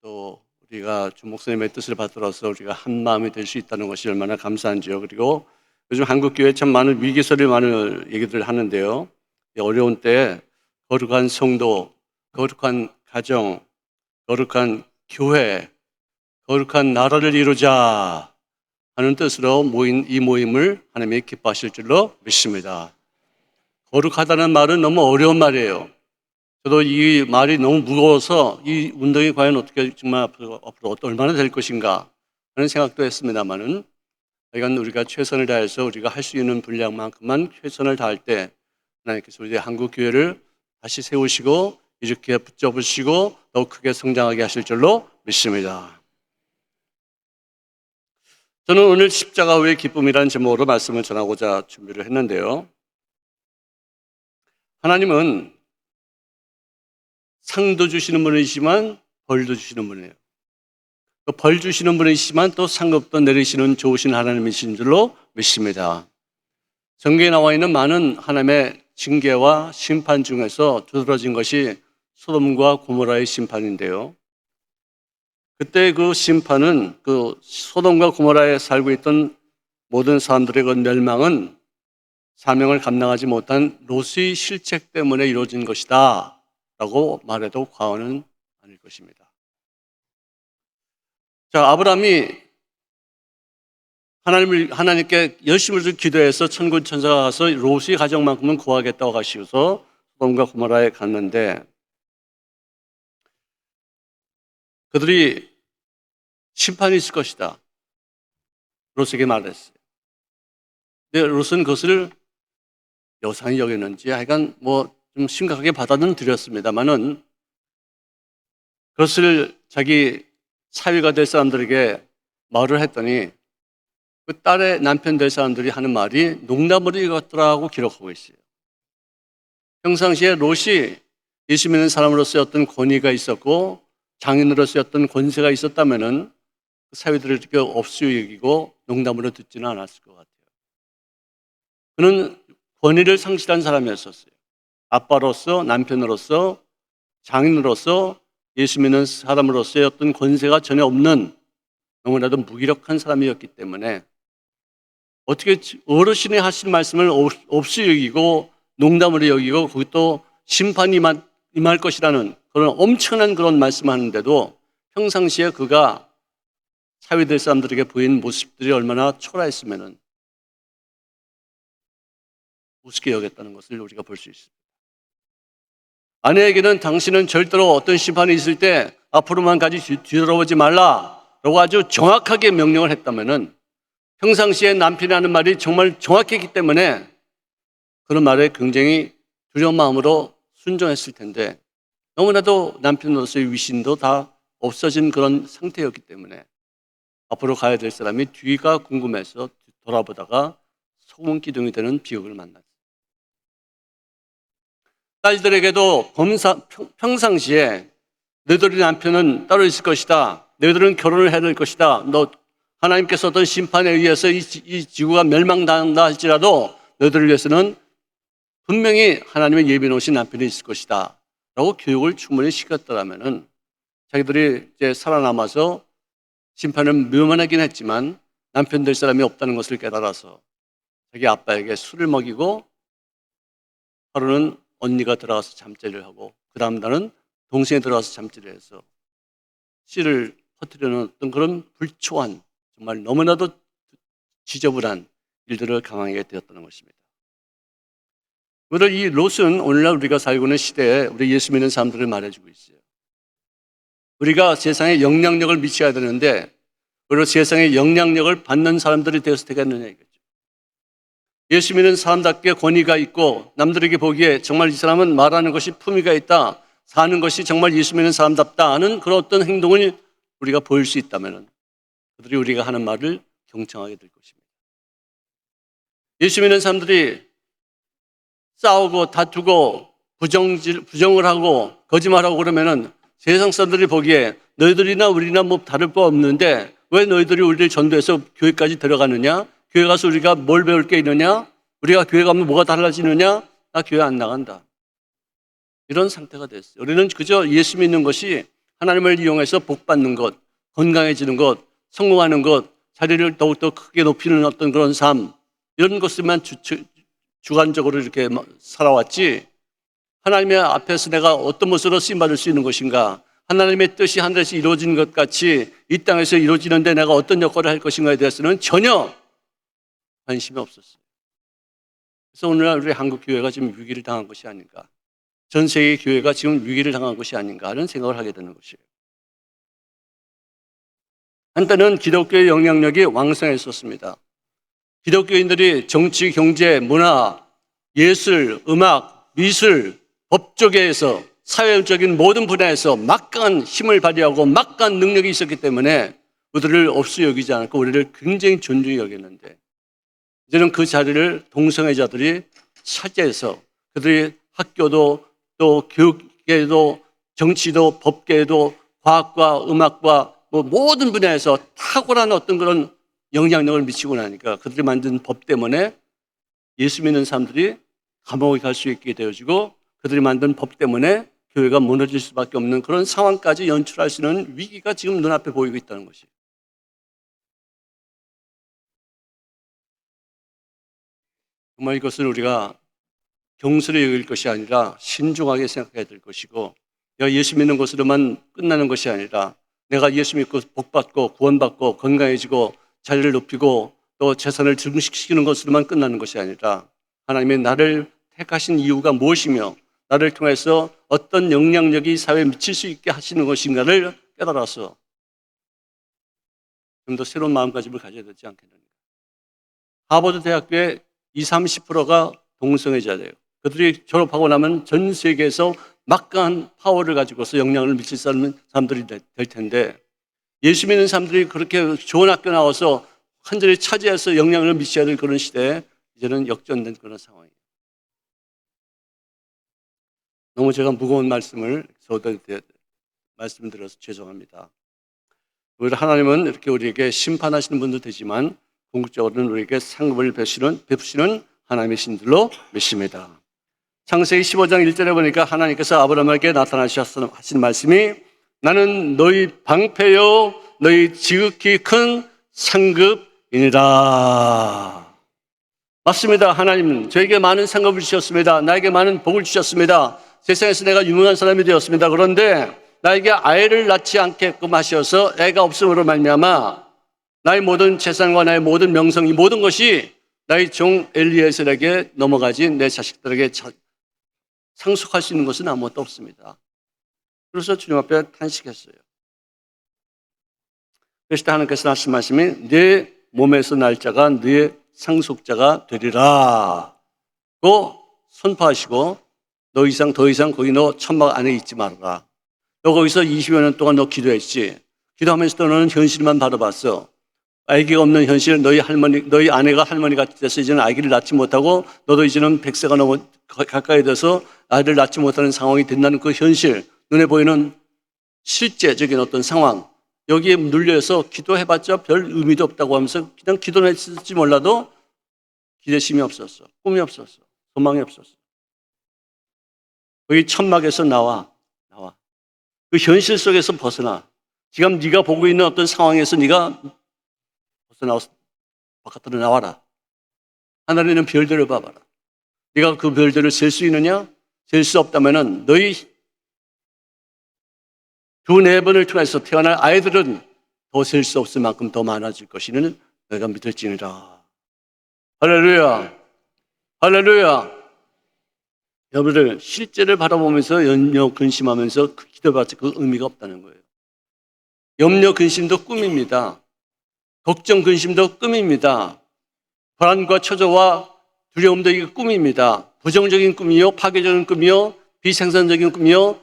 또 우리가 주 목사님의 뜻을 받들어서 우리가 한 마음이 될 수 있다는 것이 얼마나 감사한지요. 그리고 요즘 한국 교회 참 많은 위기설이 많은 얘기들을 하는데요. 어려운 때 거룩한 성도, 거룩한 가정, 거룩한 교회, 거룩한 나라를 이루자 하는 뜻으로 모인 이 모임을 하나님이 기뻐하실 줄로 믿습니다. 거룩하다는 말은 너무 어려운 말이에요. 저도 이 말이 너무 무거워서 이 운동이 과연 어떻게 정말 앞으로 얼마나 될 것인가 하는 생각도 했습니다만은, 하여간 우리가 최선을 다해서 우리가 할 수 있는 분량만큼만 최선을 다할 때 하나님께서 우리 한국 교회를 다시 세우시고 이렇게 붙잡으시고 더욱 크게 성장하게 하실 줄로 믿습니다. 저는 오늘 십자가 후의 기쁨이라는 제목으로 말씀을 전하고자 준비를 했는데요. 하나님은 상도 주시는 분이시지만 벌도 주시는 분이에요. 또 벌 주시는 분이시지만 또 상급도 내리시는 좋으신 하나님이신 줄로 믿습니다. 성경에 나와 있는 많은 하나님의 징계와 심판 중에서 두드러진 것이 소돔과 고모라의 심판인데요. 그때 그 심판은 그 소돔과 고모라에 살고 있던 모든 사람들의 그 멸망은 사명을 감당하지 못한 롯의 실책 때문에 이루어진 것이다 라고 말해도 과언은 아닐 것입니다. 자, 아브라함이 하나님께 열심히 기도해서 천군 천사가 가서 롯의 가정만큼은 구하겠다고 하시고서 소돔과 고모라에 갔는데, 그들이 심판이 있을 것이다 롯에게 말했어요. 근데 롯은 그것을 여상히 여겼는지 하여간 좀 심각하게 받아들였습니다만은, 그것을 자기 사위가 될 사람들에게 말을 했더니 그 딸의 남편 될 사람들이 하는 말이 농담으로 읽었더라고 기록하고 있어요. 평상시에 롯이 예수 믿는 사람으로서의 어떤 권위가 있었고 장인으로서의 어떤 권세가 있었다면은 그 사위들을 이렇게 없이 여기고 농담으로 듣지는 않았을 것 같아요. 그는 권위를 상실한 사람이었었어요. 아빠로서, 남편으로서, 장인으로서, 예수 믿는 사람으로서의 어떤 권세가 전혀 없는 너무나도 무기력한 사람이었기 때문에 어떻게 어르신이 하신 말씀을 없이 여기고 농담으로 여기고 그것도 심판이 임할 것이라는 그런 엄청난 그런 말씀하는데도 평상시에 그가 사회될 사람들에게 보인 모습들이 얼마나 초라했으면은 우습게 여겼다는 것을 우리가 볼 수 있습니다. 아내에게는 당신은 절대로 어떤 심판이 있을 때 앞으로만 가지 뒤돌아보지 말라라고 아주 정확하게 명령을 했다면은, 평상시에 남편이 하는 말이 정말 정확했기 때문에 그런 말에 굉장히 두려운 마음으로 순종했을 텐데, 너무나도 남편으로서의 위신도 다 없어진 그런 상태였기 때문에 앞으로 가야 될 사람이 뒤가 궁금해서 돌아보다가 소금 기둥이 되는 비극을 만났어요. 딸들에게도 평상시에 너희들의 남편은 따로 있을 것이다, 너희들은 결혼을 해야 될 것이다, 너 하나님께서 어떤 심판에 의해서 이 지구가 멸망당한다 할지라도 너희들을 위해서는 분명히 하나님의 예비 놓으신 남편이 있을 것이다 라고 교육을 충분히 시켰더라면은 자기들이 이제 살아남아서 심판은 무만하긴 했지만 남편 될 사람이 없다는 것을 깨달아서 자기 아빠에게 술을 먹이고 하루는 언니가 들어가서 잠자리를 하고 그 다음 날은 동생이 들어가서 잠자리를 해서 씨를 퍼뜨리는 어떤 그런 불초한, 정말 너무나도 지저분한 일들을 강하게 되었다는 것입니다. 오늘 이 롯은 오늘날 우리가 살고 있는 시대에 우리 예수 믿는 사람들을 말해주고 있어요. 우리가 세상에 영향력을 미쳐야 되는데 오히려 세상에 영향력을 받는 사람들이 되어서 되겠느냐 이거죠. 예수 믿는 사람답게 권위가 있고 남들에게 보기에 정말 이 사람은 말하는 것이 품위가 있다, 사는 것이 정말 예수 믿는 사람답다 하는 그런 어떤 행동을 우리가 보일 수 있다면 그들이 우리가 하는 말을 경청하게 될 것입니다. 예수 믿는 사람들이 싸우고 다투고 부정을 하고 거짓말하고 그러면은 세상 사람들이 보기에 너희들이나 우리나 다를 거 없는데 왜 너희들이 우리를 전도해서 교회까지 들어가느냐? 교회 가서 우리가 뭘 배울 게 있느냐? 우리가 교회 가면 뭐가 달라지느냐? 나 교회 안 나간다. 이런 상태가 됐어요. 우리는 그저 예수 믿는 것이 하나님을 이용해서 복 받는 것, 건강해지는 것, 성공하는 것, 자리를 더욱더 크게 높이는 어떤 그런 삶, 이런 것들만 주관적으로 이렇게 살아왔지, 하나님의 앞에서 내가 어떤 모습으로 쓰임받을 수 있는 것인가, 하나님의 뜻이 하늘에서 이루어지는 것 같이 이 땅에서 이루어지는데 내가 어떤 역할을 할 것인가에 대해서는 전혀 관심이 없었어요. 그래서 오늘날 우리 한국 교회가 지금 위기를 당한 것이 아닌가, 전 세계 교회가 지금 위기를 당한 것이 아닌가 하는 생각을 하게 되는 것이에요. 한때는 기독교의 영향력이 왕성했었습니다. 기독교인들이 정치, 경제, 문화, 예술, 음악, 미술, 법조계에서 사회적인 모든 분야에서 막강한 힘을 발휘하고 막강한 능력이 있었기 때문에 우리를 없이 여기지 않고 우리를 굉장히 존중히 여겼는데, 이제는 그 자리를 동성애자들이 차지해서 그들이 학교도 또 교육계도 정치도 법계도 과학과 음악과 모든 분야에서 탁월한 어떤 그런 영향력을 미치고 나니까 그들이 만든 법 때문에 예수 믿는 사람들이 감옥에 갈 수 있게 되어지고, 그들이 만든 법 때문에 교회가 무너질 수밖에 없는 그런 상황까지 연출할 수 있는 위기가 지금 눈앞에 보이고 있다는 것이에요. 정말 이것을 우리가 경솔히 여길 것이 아니라 신중하게 생각해야 될 것이고, 내가 예수 믿는 것으로만 끝나는 것이 아니라 내가 예수 믿고 복받고 구원받고 건강해지고 자리를 높이고 또 재산을 증식시키는 것으로만 끝나는 것이 아니라 하나님의 나를 택하신 이유가 무엇이며 나를 통해서 어떤 영향력이 사회에 미칠 수 있게 하시는 것인가를 깨달아서 좀 더 새로운 마음가짐을 가져야 되지 않겠는가. 하버드 대학교의 20-30%가 동성애자래요. 그들이 졸업하고 나면 전 세계에서 막강한 파워를 가지고서 영향을 미칠 사람들이 될 텐데, 예수 믿는 사람들이 그렇게 좋은 학교 나와서 완전히 차지해서 영향을 미쳐야 될 그런 시대에 이제는 역전된 그런 상황이에요. 너무 제가 무거운 말씀을 말씀드려서 죄송합니다. 오히려 하나님은 이렇게 우리에게 심판하시는 분도 되지만 궁극적으로는 우리에게 상급을 베푸시는 하나님의 신들로 믿습니다. 창세기 15장 1절에 보니까 하나님께서 아브라함에게 나타나신 말씀이 나는 너희 방패요 너희 지극히 큰 상급이니라. 맞습니다. 하나님 저에게 많은 상급을 주셨습니다. 나에게 많은 복을 주셨습니다. 세상에서 내가 유명한 사람이 되었습니다. 그런데 나에게 아이를 낳지 않게끔 하셔서 애가 없음으로 말미암아 나의 모든 재산과 나의 모든 명성, 이 모든 것이 나의 종 엘리에셀에게 넘어가지 내 자식들에게 상속할 수 있는 것은 아무것도 없습니다. 그래서 주님 앞에 탄식했어요. 그래서 하나님께서 하신 말씀이 네 몸에서 날 자가 네 상속자가 되리라 고 선포하시고 더 이상 거기 너 천막 안에 있지 말아라. 너 거기서 20여 년 동안 너 기도했지. 기도하면서도 너는 현실만 바라봤어. 아기가 없는 현실, 너희 아내가 할머니 같이 돼서 이제는 아기를 낳지 못하고 너도 이제는 100세가 넘어 가까이 돼서 아이를 낳지 못하는 상황이 된다는 그 현실, 눈에 보이는 실제적인 어떤 상황, 여기에 눌려서 기도해봤자 별 의미도 없다고 하면서 그냥 기도는 했을지 몰라도 기대심이 없었어. 꿈이 없었어. 소망이 없었어. 거기 천막에서 나와. 그 현실 속에서 벗어나. 지금 네가 보고 있는 어떤 상황에서 네가 벗어나서 바깥으로 나와라. 하늘에 있는 별들을 봐봐라. 네가 그 별들을 셀 수 있느냐? 셀 수 없다면은 너희 2-4번을 통해서 태어날 아이들은 더 셀 수 없을 만큼 더 많아질 것이는 너희가 믿을지니라. 할렐루야. 할렐루야. 여러분들 실제를 바라보면서 염려 근심하면서 기도해봤자 그 의미가 없다는 거예요. 염려 근심도 꿈입니다. 걱정 근심도 꿈입니다. 불안과 초조와 두려움도 이게 꿈입니다. 부정적인 꿈이요, 파괴적인 꿈이요, 비생산적인 꿈이요,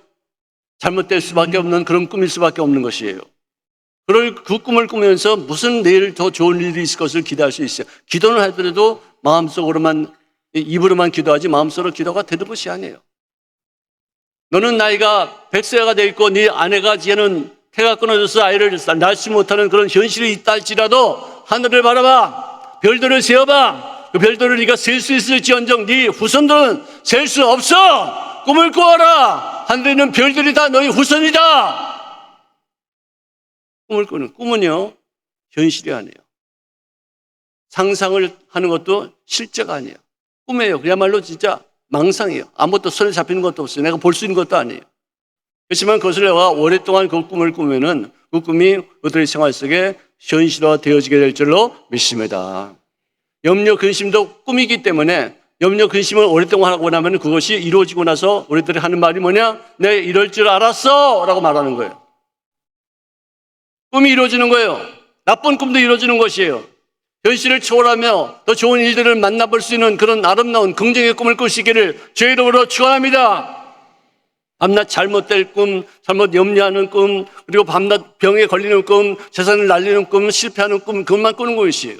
잘못될 수밖에 없는 그런 꿈일 수밖에 없는 것이에요. 그 꿈을 꾸면서 무슨 내일 더 좋은 일이 있을 것을 기대할 수 있어요. 기도는 하더라도 마음속으로만, 입으로만 기도하지 마음속으로 기도가 되는 것이 아니에요. 너는 나이가 100세가 돼 있고 네 아내가 이제는 태가 끊어져서 아이를 낳지 못하는 그런 현실이 있다 할지라도 하늘을 바라봐. 별들을 세어봐. 그 별들을 네가 셀 수 있을지언정 네 후손들은 셀 수 없어. 꿈을 꾸어라. 하늘에 있는 별들이 다 너희 후손이다. 꿈을 꾸는 꿈은요 현실이 아니에요. 상상을 하는 것도 실제가 아니에요. 꿈이에요. 그야말로 진짜 망상이에요. 아무것도 손에 잡히는 것도 없어요. 내가 볼 수 있는 것도 아니에요. 그렇지만 그것을 내가 오랫동안 그 꿈을 꾸면은 그 꿈이 그들의 생활 속에 현실화 되어지게 될 줄로 믿습니다. 염려 근심도 꿈이기 때문에 염려 근심을 오랫동안 하고 나면 그것이 이루어지고 나서 우리들이 하는 말이 뭐냐? 내 이럴 줄 알았어 라고 말하는 거예요. 꿈이 이루어지는 거예요. 나쁜 꿈도 이루어지는 것이에요. 현실을 초월하며 더 좋은 일들을 만나볼 수 있는 그런 아름다운 긍정의 꿈을 꾸시기를 주의 이름으로 축원합니다. 밤낮 잘못될 꿈, 잘못 염려하는 꿈, 그리고 밤낮 병에 걸리는 꿈, 재산을 날리는 꿈, 실패하는 꿈, 그것만 꾸는 것이에요.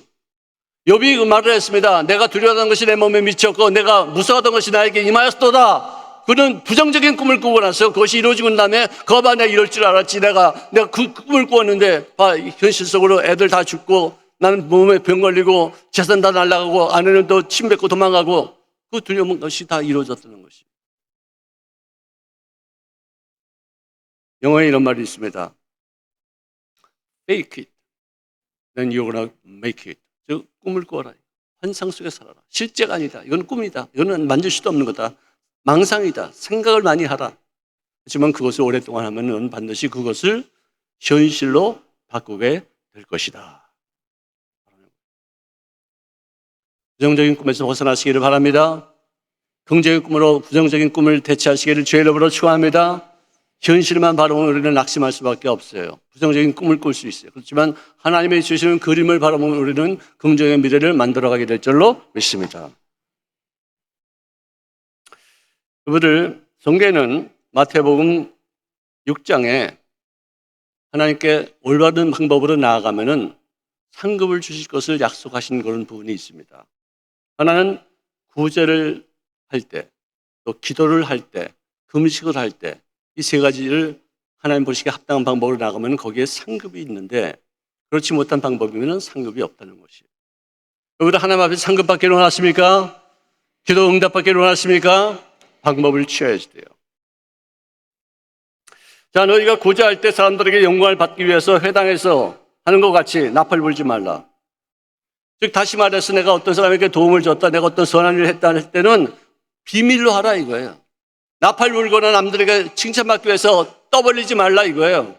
욥이 그 말을 했습니다. 내가 두려워하던 것이 내 몸에 미쳤고 내가 무서워하던 것이 나에게 임하였도다. 그는 부정적인 꿈을 꾸고 나서 그것이 이루어지고 난 다음에 거봐 내가 이럴 줄 알았지. 내가 그 꿈을 꾸었는데 봐 현실 속으로 애들 다 죽고 나는 몸에 병 걸리고 재산 다 날아가고 아내는 또 침 뱉고 도망가고 그 두려운 것이 다 이루어졌다는 것이. 영어에 이런 말이 있습니다. Fake it, then you're gonna make it. 즉 꿈을 꾸어라. 환상 속에 살아라. 실제가 아니다. 이건 꿈이다. 이거는 만질 수도 없는 거다. 망상이다. 생각을 많이 하라. 하지만 그것을 오랫동안 하면은 반드시 그것을 현실로 바꾸게 될 것이다. 부정적인 꿈에서 벗어나시기를 바랍니다. 긍정의 꿈으로 부정적인 꿈을 대체하시기를 주의 이름으로 축원합니다. 현실만 바라보면 우리는 낙심할 수밖에 없어요. 부정적인 꿈을 꿀 수 있어요. 그렇지만 하나님의 주시는 그림을 바라보면 우리는 긍정의 미래를 만들어가게 될 줄로 믿습니다. 그분들 성경에는 마태복음 6장에 하나님께 올바른 방법으로 나아가면은 상급을 주실 것을 약속하신 그런 부분이 있습니다. 하나는 구제를 할 때, 또 기도를 할 때, 금식을 할 때, 이 세 가지를 하나님 보시기에 합당한 방법으로 나가면 거기에 상급이 있는데 그렇지 못한 방법이면 상급이 없다는 것이에요. 여러분 하나님 앞에 상급 받기를 원하십니까? 기도 응답 받기를 원하십니까? 방법을 취해야지 돼요. 자, 너희가 구제할 때 사람들에게 영광을 받기 위해서 회당에서 하는 것 같이 나팔 불지 말라. 즉 다시 말해서 내가 어떤 사람에게 도움을 줬다, 내가 어떤 선한 일을 했다 할 때는 비밀로 하라 이거예요. 나팔 불거나 남들에게 칭찬받기 위해서 떠벌리지 말라 이거예요.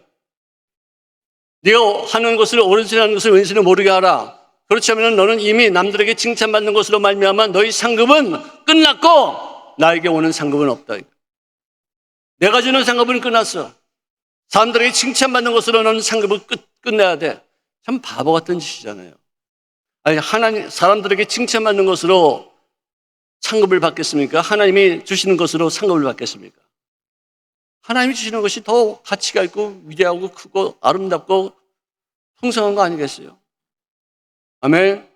네가 하는 것을 옳은짓 하는 것을 왼손에 모르게 하라. 그렇지 않으면 너는 이미 남들에게 칭찬받는 것으로 말미암아 너희 상급은 끝났고 나에게 오는 상급은 없다. 내가 주는 상급은 끝났어. 사람들에게 칭찬받는 것으로 너는 상급을 끝내야 돼. 참 바보 같은 짓이잖아요. 아니 하나님 사람들에게 칭찬받는 것으로 상급을 받겠습니까? 하나님이 주시는 것으로 상급을 받겠습니까? 하나님이 주시는 것이 더 가치가 있고 위대하고 크고 아름답고 풍성한 거 아니겠어요? 아멘.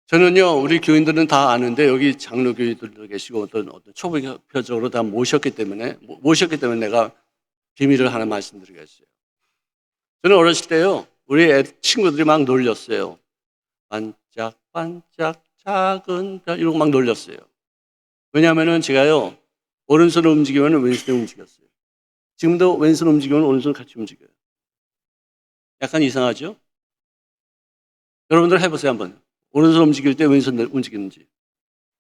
저는요, 우리 교인들은 다 아는데 여기 장로교인들도 계시고 어떤 초보표적으로 다 모셨기 때문에 내가 비밀을 하나 말씀드리겠어요. 저는 어렸을 때요, 우리 친구들이 막 놀렸어요. 반짝반짝 작은 별 이런 거 막 놀렸어요. 왜냐하면은 제가요 오른손을 움직이면 왼손을 움직였어요. 지금도 왼손 움직이면 오른손 같이 움직여요. 약간 이상하죠? 여러분들 해보세요 한번. 오른손 움직일 때 왼손 움직이는지.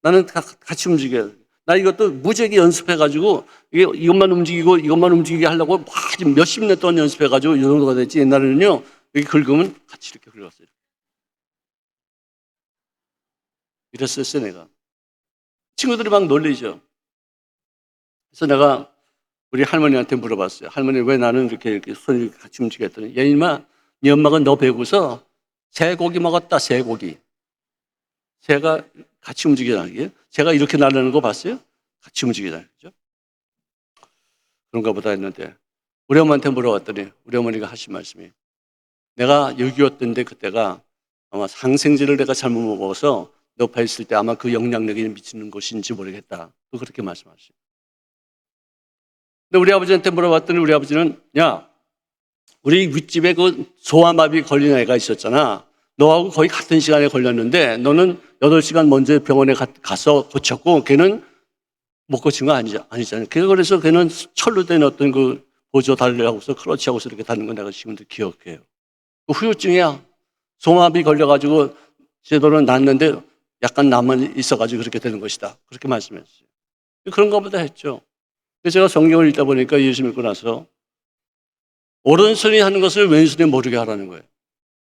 나는 같이 움직여요. 나 이것도 무지하게 연습해가지고 이것만 움직이게 하려고 몇십 년 동안 연습해가지고 이 정도가 됐지. 옛날에는요 여기 긁으면 같이 이렇게 긁었어요. 이랬었어요 내가. 친구들이 막 놀리죠. 그래서 내가 우리 할머니한테 물어봤어요. 할머니 왜 나는 이렇게 손이 같이 움직였더니 야 이마 네 엄마가 너 배고서 쇠고기 먹었다. 쇠고기. 새가 같이 움직이잖아요. 새가 이렇게 날아가는 거 봤어요? 같이 움직이잖아요. 그죠? 그런가 보다 했는데 우리 엄마한테 물어봤더니 우리 어머니가 하신 말씀이 내가 6.25때인데 그때가 아마 항생제를 내가 잘못 먹어서 높아 있을 때 아마 그 영향력이 미치는 것인지 모르겠다. 또 그렇게 말씀하시죠. 근데 우리 아버지한테 물어봤더니 우리 아버지는 야 우리 윗집에 그 소아마비 걸린 애가 있었잖아. 너하고 거의 같은 시간에 걸렸는데 너는 8시간 먼저 병원에 가서 고쳤고 걔는 못 고친 거 아니잖아. 그래서 걔는 철로 된 어떤 그 보조 달려하고서 크러치 하고서 이렇게 다니는 거 내가 지금도 기억해요. 그 후유증이야. 송압이 걸려가지고 제도는 낫는데 약간 남은 있어가지고 그렇게 되는 것이다. 그렇게 말씀했어요. 그런가 보다 했죠. 근데 제가 성경을 읽다 보니까 예수 믿고 나서 오른손이 하는 것을 왼손이 모르게 하라는 거예요.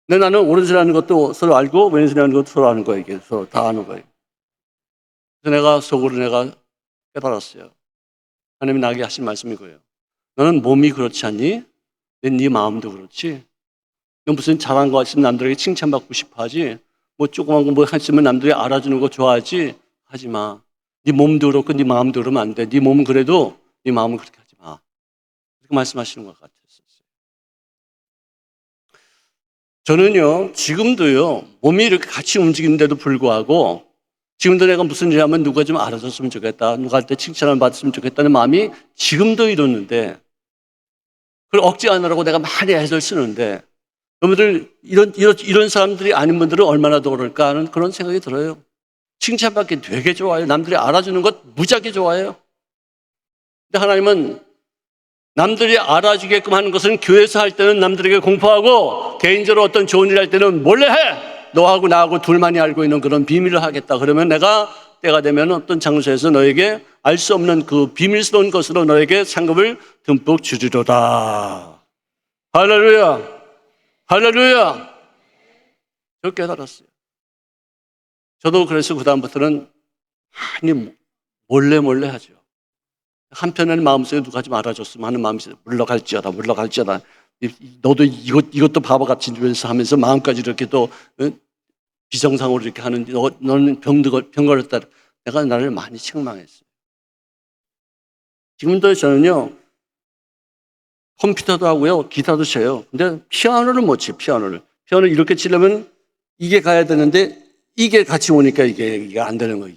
근데 나는 오른손이 하는 것도 서로 알고 왼손이 하는 것도 서로 아는 거예요. 이게 서로 다 아는 거예요. 그래서 내가 속으로 내가 깨달았어요. 하나님이 나에게 하신 말씀이 거예요. 너는 몸이 그렇지 않니? 네 마음도 그렇지. 너 무슨 잘한 거 있으면 남들에게 칭찬받고 싶어 하지. 뭐 조그만 거 뭐 했으면 남들이 알아주는 거 좋아하지. 하지 마. 네 몸도 그렇고 네 마음도 그러면 안 돼. 네 몸은 그래도 네 마음은 그렇게 하지 마. 그렇게 말씀하시는 것 같았어요. 저는요, 지금도요, 몸이 이렇게 같이 움직이는데도 불구하고 지금도 내가 무슨 일 하면 누가 좀 알아줬으면 좋겠다. 누구한테 칭찬을 받았으면 좋겠다는 마음이 지금도 이러는데 그걸 억지 안 하라고 내가 많이 애를 쓰는데 여러분들 이런 사람들이 아닌 분들은 얼마나 더 그럴까 하는 그런 생각이 들어요. 칭찬받기 되게 좋아요. 남들이 알아주는 것 무지하게 좋아해요. 근데 하나님은 남들이 알아주게끔 하는 것은 교회에서 할 때는 남들에게 공포하고 개인적으로 어떤 좋은 일 할 때는 몰래 해! 너하고 나하고 둘만이 알고 있는 그런 비밀을 하겠다. 그러면 내가 때가 되면 어떤 장소에서 너에게 알 수 없는 그 비밀스러운 것으로 너에게 상급을 듬뿍 주리로다. 할렐루야! 할렐루야! 저 깨달았어요. 저도 그래서 그다음부터는 많이 몰래 하죠. 한편에는 마음속에 누가 좀 알아줬으면 하는 마음이 있어요. 물러갈지어다. 너도 이것도 바보같이 하면서 마음까지 이렇게 또 비정상으로 이렇게 하는데 너는 병 걸렸다. 내가 나를 많이 책망했어요. 지금도 저는요, 컴퓨터도 하고요, 기타도 쳐요. 근데 피아노를 못 쳐, 피아노를 이렇게 치려면 이게 가야 되는데 이게 같이 오니까 이게 안 되는 거예요.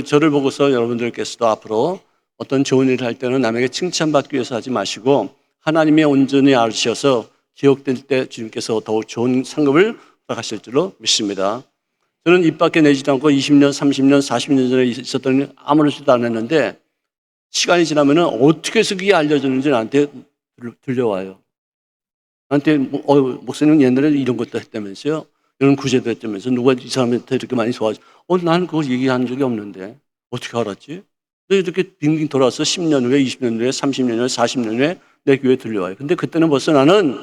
저를 보고서 여러분들께서도 앞으로 어떤 좋은 일을 할 때는 남에게 칭찬받기 위해서 하지 마시고 하나님의 온전히 아시어서 기억될 때 주님께서 더욱 좋은 상급을 허락하실 줄로 믿습니다. 저는 입 밖에 내지도 않고 20년, 30년, 40년 전에 있었던 아무렇지도 않았는데 시간이 지나면 어떻게 해서 그게 알려졌는지 나한테 들려와요. 나한테 목사님 옛날에 이런 것도 했다면서요. 이런 구제도 했다면서 누가 이 사람한테 이렇게 많이 좋아하지. 나는 그걸 얘기한 적이 없는데 어떻게 알았지? 이렇게 빙빙 돌아서 10년 후에, 20년 후에, 30년 후에, 40년 후에 내 교회에 들려와요. 근데 그때는 벌써 나는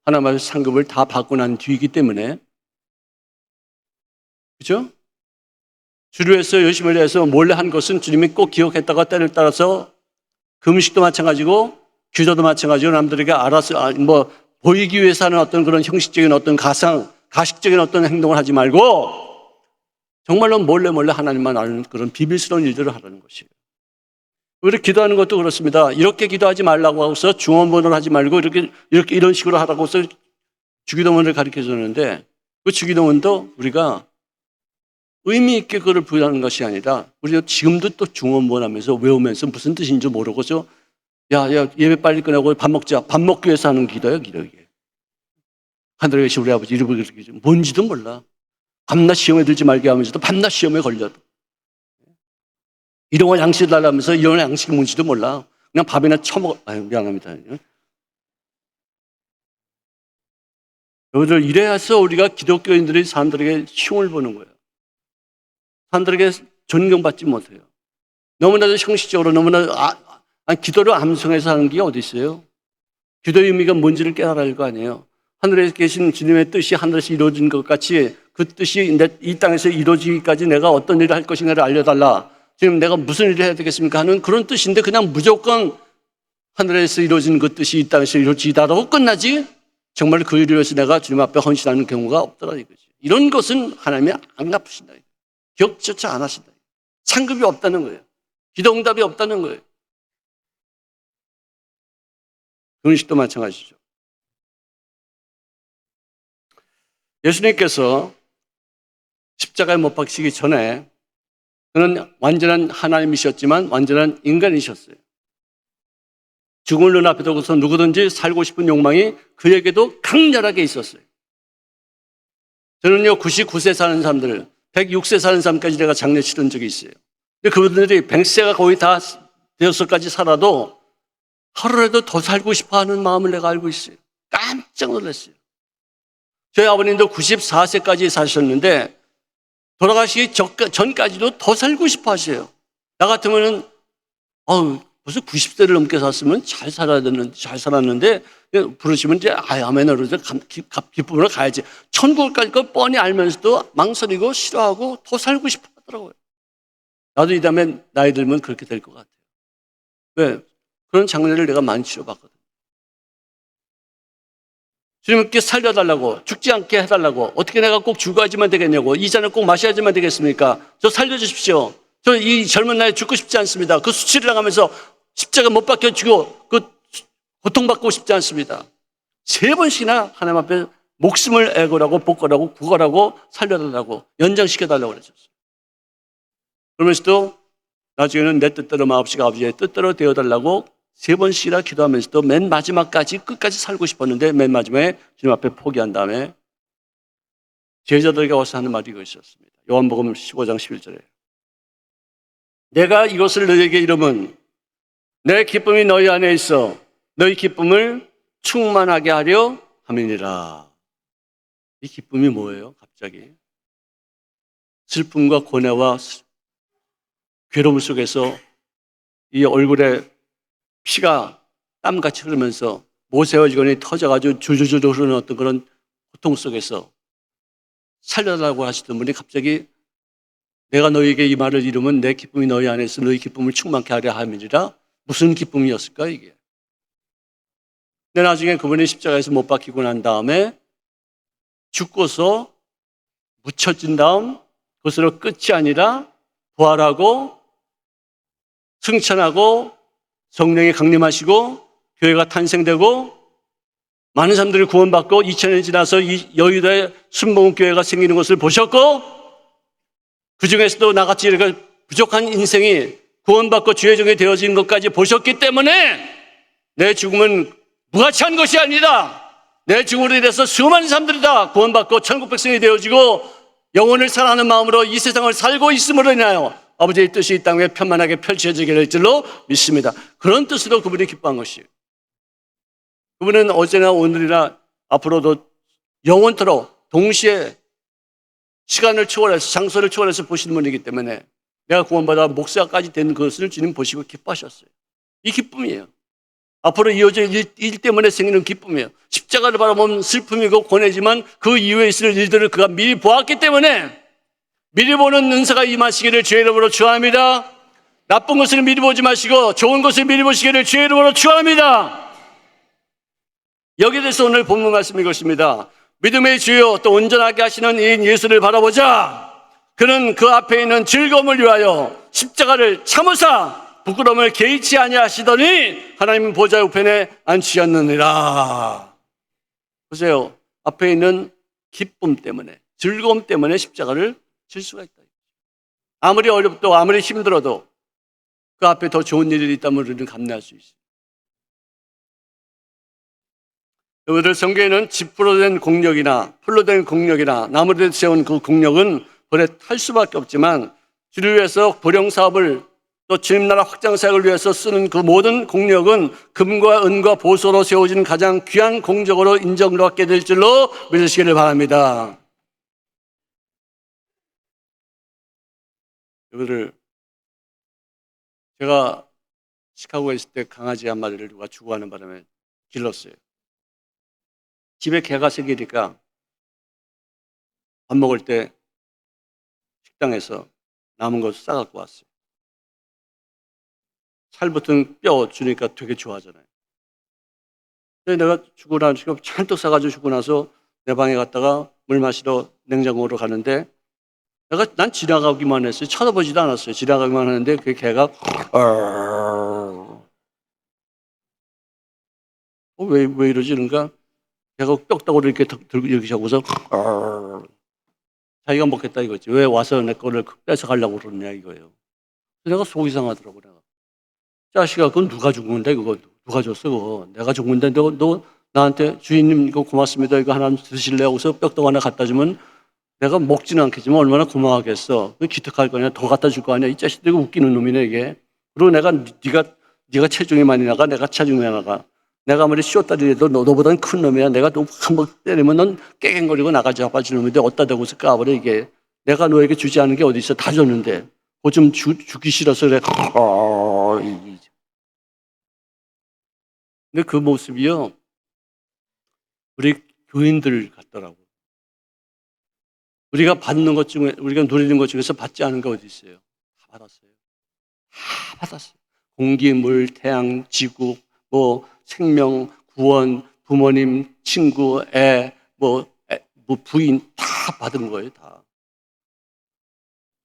하나님의 상급을 다 받고 난 뒤이기 때문에, 그죠? 주를 위해서 열심히 해서 몰래 한 것은 주님이 꼭 기억했다가 때를 따라서 금식도 마찬가지고 기도도 마찬가지고 남들에게 알아서 보이기 위해서 하는 어떤 그런 형식적인 어떤 가식적인 어떤 행동을 하지 말고 정말로 몰래 하나님만 아는 그런 비밀스러운 일들을 하라는 것이에요. 우리 기도하는 것도 그렇습니다. 이렇게 기도하지 말라고 하고서 중언부언을 하지 말고 이런 식으로 하라고 해서 주기도문을 가르쳐 줬는데 그 주기도문도 우리가 의미 있게 그걸 부여하는 것이 아니라 우리가 지금도 또 중언부언하면서 외우면서 무슨 뜻인지 모르고서 야 예배 빨리 끝나고 밥 먹자. 밥 먹기 위해서 하는 기도예요, 이게. 하늘에 계신 우리 아버지 이름을 그렇게 뭔지도 몰라. 밤낮 시험에 들지 말게 하면서도 밤낮 시험에 걸려도 일용할 양식을 달라면서 일용할 양식이 뭔지도 몰라. 그냥 밥이나 처먹어. 미안합니다. 여러분들 이래서 우리가 기독교인들이 사람들에게 흉을 보는 거예요. 사람들에게 존경받지 못해요. 너무나도 형식적으로 기도를 암송해서 하는 게 어디 있어요? 기도의 의미가 뭔지를 깨달아야 할 거 아니에요. 하늘에 계신 주님의 뜻이 하늘에서 이루어진 것 같이 그 뜻이 이 땅에서 이루어지기까지 내가 어떤 일을 할 것인가를 알려달라. 지금 내가 무슨 일을 해야 되겠습니까? 하는 그런 뜻인데 그냥 무조건 하늘에서 이루어진 그 뜻이 이 땅에서 이루어지다라고 끝나지 정말 그 일을 위해서 내가 주님 앞에 헌신하는 경우가 없더라 이거지. 이런 것은 하나님이 안 갚으신다. 기억조차 안 하신다. 상급이 없다는 거예요. 기도응답이 없다는 거예요. 금식도 마찬가지죠. 예수님께서 십자가에 못 박히시기 전에 그는 완전한 하나님이셨지만 완전한 인간이셨어요. 죽음을 눈앞에 두고서 누구든지 살고 싶은 욕망이 그에게도 강렬하게 있었어요. 저는요 99세 사는 사람들 106세 사는 사람까지 내가 장례 치른 적이 있어요. 근데 그분들이 100세가 거의 다 되어서까지 살아도 하루라도 더 살고 싶어 하는 마음을 내가 알고 있어요. 깜짝 놀랐어요. 저희 아버님도 94세까지 사셨는데 돌아가시기 전까지도 더 살고 싶어 하세요. 나 같으면은, 벌써 90세를 넘게 샀으면 잘 살았는데, 부르시면 이제, 아멘으로 기쁨으로 가야지. 천국을 갈 거 뻔히 알면서도 망설이고 싫어하고 더 살고 싶어 하더라고요. 나도 이 다음에 나이 들면 그렇게 될 것 같아요. 왜? 그런 장면을 내가 많이 치러봤거든. 주님께 살려달라고, 죽지 않게 해달라고, 어떻게 내가 꼭 죽어야지만 되겠냐고, 이 잔을 꼭 마셔야지만 되겠습니까? 저 살려주십시오. 저 이 젊은 나이에 죽고 싶지 않습니다. 그 수치를 당하면서 십자가 못 박혀 죽고 그 고통받고 싶지 않습니다. 3번씩이나 하나님 앞에 목숨을 애고라고 복거라고 구걸하고 살려달라고 연장시켜달라고 그러셨어요. 그러면서도 나중에는 내 뜻대로 마옵시고 아버지의 뜻대로 되어달라고 3번씩이나 기도하면서도 맨 마지막까지 끝까지 살고 싶었는데 맨 마지막에 주님 앞에 포기한 다음에 제자들에게 와서 하는 말이 이거 있었습니다. 요한복음 15장 11절에 내가 이것을 너희에게 이름은 내 기쁨이 너희 안에 있어 너희 기쁨을 충만하게 하려 함이니라. 이 기쁨이 뭐예요? 갑자기 슬픔과 고뇌와 괴로움 속에서 이 얼굴에 피가 땀같이 흐르면서 모세혈관이 터져가지고 줄줄줄 흐르는 어떤 그런 고통 속에서 살려달라고 하시던 분이 갑자기 내가 너희에게 이 말을 이루면 내 기쁨이 너희 안에 있어 너희 기쁨을 충만케 하려 함이니라. 무슨 기쁨이었을까 이게? 근데 나중에 그분이 십자가에서 못 박히고 난 다음에 죽고서 묻혀진 다음 그것으로 끝이 아니라 부활하고 승천하고 성령이 강림하시고 교회가 탄생되고 많은 사람들이 구원받고 2000년이 지나서 이 여의도에 순복음교회가 생기는 것을 보셨고 그 중에서도 나같이 이렇게 부족한 인생이 구원받고 주의 종이 되어진 것까지 보셨기 때문에 내 죽음은 무가치한 것이 아니라 내 죽음으로 인해서 수많은 사람들이 다 구원받고 천국 백성이 되어지고 영혼을 사랑하는 마음으로 이 세상을 살고 있음으로 인하여 아버지의 뜻이 이 땅에 편만하게 펼쳐지게 될 줄로 믿습니다. 그런 뜻으로 그분이 기뻐한 것이에요. 그분은 어제나 오늘이나 앞으로도 영원토록 동시에 시간을 초월해서 장소를 초월해서 보시는 분이기 때문에 내가 구원받아 목사까지 된 것을 주님 보시고 기뻐하셨어요. 이 기쁨이에요. 앞으로 이어질 일 때문에 생기는 기쁨이에요. 십자가를 바라보면 슬픔이고 고뇌지만 그 이후에 있을 일들을 그가 미리 보았기 때문에 미리 보는 은사가 임하시기를 주의 이름으로 축원합니다. 나쁜 것을 미리 보지 마시고 좋은 것을 미리 보시기를 주의 이름으로 축원합니다. 여기에 대해서 오늘 본문 말씀이 이것입니다. 믿음의 주요 또 온전하게 하시는 이인 예수를 바라보자. 그는 그 앞에 있는 즐거움을 위하여 십자가를 참으사 부끄러움을 개의치 아니하시더니 하나님 보좌 우편에 앉히셨느니라. 보세요. 앞에 있는 기쁨 때문에 즐거움 때문에 십자가를 질 수가 있다. 아무리 어렵고 아무리 힘들어도 그 앞에 더 좋은 일이 있다면 우리는 감내할 수 있어요. 여러분들 성경에는 집으로 된 공력이나 풀로 된 공력이나 나무로 세운 그 공력은 벌에 탈 수밖에 없지만 주를 위해서 보령사업을 또 주님 나라 확장 사역을 위해서 쓰는 그 모든 공력은 금과 은과 보소로 세워진 가장 귀한 공적으로 인정받게 될 줄로 믿으시기를 바랍니다. 여러분들 제가 시카고에 있을 때 강아지 한 마리를 누가 주고하는 바람에 길렀어요. 집에 개가 생기니까 밥 먹을 때 식당에서 남은 거 싸갖고 왔어요. 살 붙은 뼈 주니까 되게 좋아하잖아요. 근데 내가 주고 나서 잔뜩 싸가지고 주고 나서 내 방에 갔다가 물 마시러 냉장고로 가는데 난 지나가기만 했어요. 쳐다보지도 않았어요. 지나가기만 하는데 그 개가 왜 이러지? 그러니까 걔가 뼈다구를 이렇게 들고 이렇게 잡고서 자기가 먹겠다 이거지. 왜 와서 내 거를 뺏어가려고 그러냐 이거예요. 내가 속이 상하더라고. 내가 자식아 그건 누가 준 건데 그거 누가 줬어 그거 내가 준 건데 너 나한테 주인님 이거 고맙습니다 이거 하나 드실래요? 하고서 뼈다구 하나 갖다 주면 내가 먹지는 않겠지만 얼마나 고마워하겠어. 기특할 거냐 더 갖다 줄 거 아니야. 이 자식들 웃기는 놈이네 이게. 그리고 내가 네가 체중이 많이 나가, 내가 체중이 많이 나가. 내가 아무리 쇼다리라도 너보다는 큰 놈이야. 내가 너 한번 때리면 넌 깨갱거리고 나가지 아빠질 놈인데 어디다 대고서 까버려 이게. 내가 너에게 주지 않은 게 어디 있어? 다 줬는데. 그거 좀 주기 싫어서 그래. 근데 그 모습이요, 우리 교인들 같더라고. 우리가 받는 것 중에, 우리가 누리는 것 중에서 받지 않은 게 어디 있어요? 다 받았어요. 다 받았어요. 공기, 물, 태양, 지구, 뭐 생명, 구원, 부모님, 친구, 뭐 부인 다 받은 거예요. 다.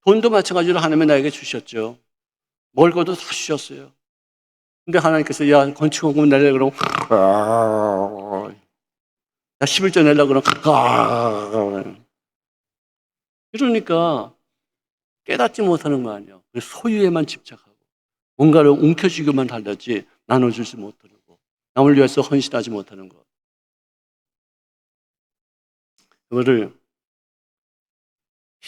돈도 마찬가지로 하나님이 나에게 주셨죠. 먹을 것도 다 주셨어요. 근데 하나님께서 야 건축원금 내려 그러면 야 11조 내려 그러면 이러니까 깨닫지 못하는 거 아니에요. 소유에만 집착하고 뭔가를 움켜쥐기만 하려지 나눠주지 못하는 거, 남을 위해서 헌신하지 못하는 거. 그거를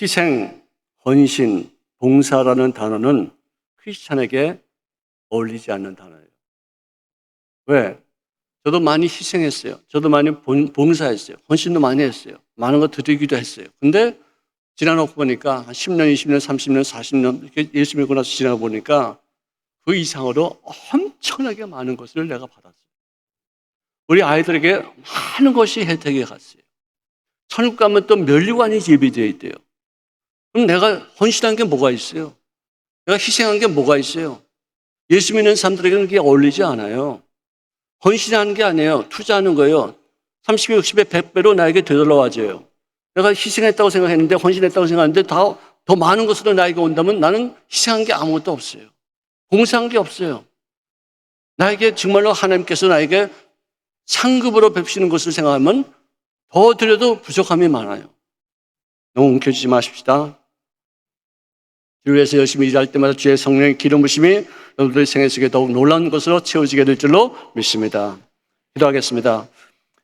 희생, 헌신, 봉사라는 단어는 크리스찬에게 어울리지 않는 단어예요. 왜? 저도 많이 희생했어요. 저도 많이 봉사했어요. 헌신도 많이 했어요. 많은 거 드리기도 했어요. 근데 지나놓고 보니까 한 10년, 20년, 30년, 40년 이렇게 예수 믿고 나서 지나가 보니까 그 이상으로 엄청나게 많은 것을 내가 받았어요. 우리 아이들에게 많은 것이 혜택이 갔어요. 천국 가면 또 면류관이 예비되어 있대요. 그럼 내가 헌신한 게 뭐가 있어요? 내가 희생한 게 뭐가 있어요? 예수 믿는 사람들에게는 그게 어울리지 않아요. 헌신하는 게 아니에요. 투자하는 거예요. 30배, 60배, 100배로 나에게 되돌아와줘요. 내가 희생했다고 생각했는데, 헌신했다고 생각했는데 더 많은 것으로 나에게 온다면 나는 희생한 게 아무것도 없어요. 봉사한 게 없어요. 나에게 정말로 하나님께서 나에게 상급으로 베푸시는 것을 생각하면 더 드려도 부족함이 많아요. 너무 움켜쥐지 마십시다. 주를 위해서 열심히 일할 때마다 주의 성령의 기름 부심이 여러분들의 생애 속에 더욱 놀라운 것으로 채워지게 될 줄로 믿습니다. 기도하겠습니다.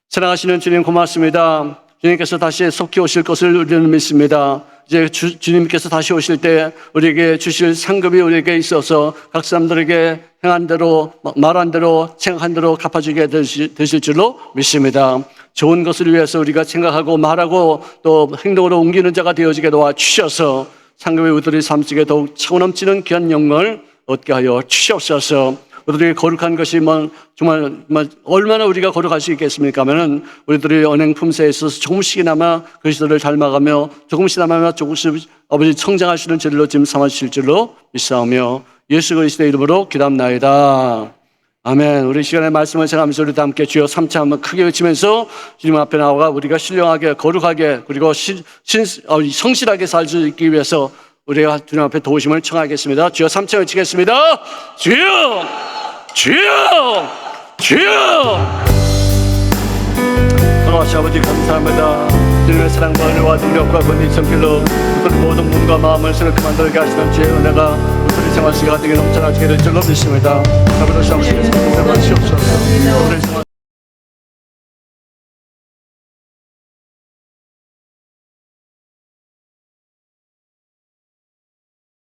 사랑하시는 주님 고맙습니다. 주님께서 다시 속히 오실 것을 우리는 믿습니다. 이제 주님께서 다시 오실 때 우리에게 주실 상급이 우리에게 있어서 각 사람들에게 행한 대로, 말한 대로, 생각한 대로 갚아주게 되실 줄로 믿습니다. 좋은 것을 위해서 우리가 생각하고 말하고 또 행동으로 옮기는 자가 되어지게 도와주셔서 상급의 우리들의 삶 속에 더욱 차고 넘치는 귀한 영광을 얻게 하여 주시옵소서. 우리들이 거룩한 것이 정말 얼마나 우리가 거룩할 수 있겠습니까? 하면은 우리들의 언행 품새에 있어서 조금씩이나마 그리스도를 닮아가며 조금씩 아버지 성장하시는 줄로 지금 삼아주실 줄로 믿사오며 예수 그리스도의 이름으로 기도합나이다. 아멘. 우리 시간에 말씀을 생각하면서 우리도 함께 주여 3차 한번 크게 외치면서 주님 앞에 나아가 우리가 신령하게 거룩하게 그리고 성실하게 살 수 있기 위해서 우리가 주님 앞에 도우심을 청하겠습니다. 주여 3차 외치겠습니다. 주여! 주여! 주여! 하나님 아버지 감사합니다. 주님의 사랑과 은혜와 능력과 권위 성길로 우리 모든 몸과 마음을 새롭게 만들게 하시는 주의 은혜가 우리 생활 속에 가득히 넘쳐나게 될 줄로 믿습니다. 아버지 시옵소서.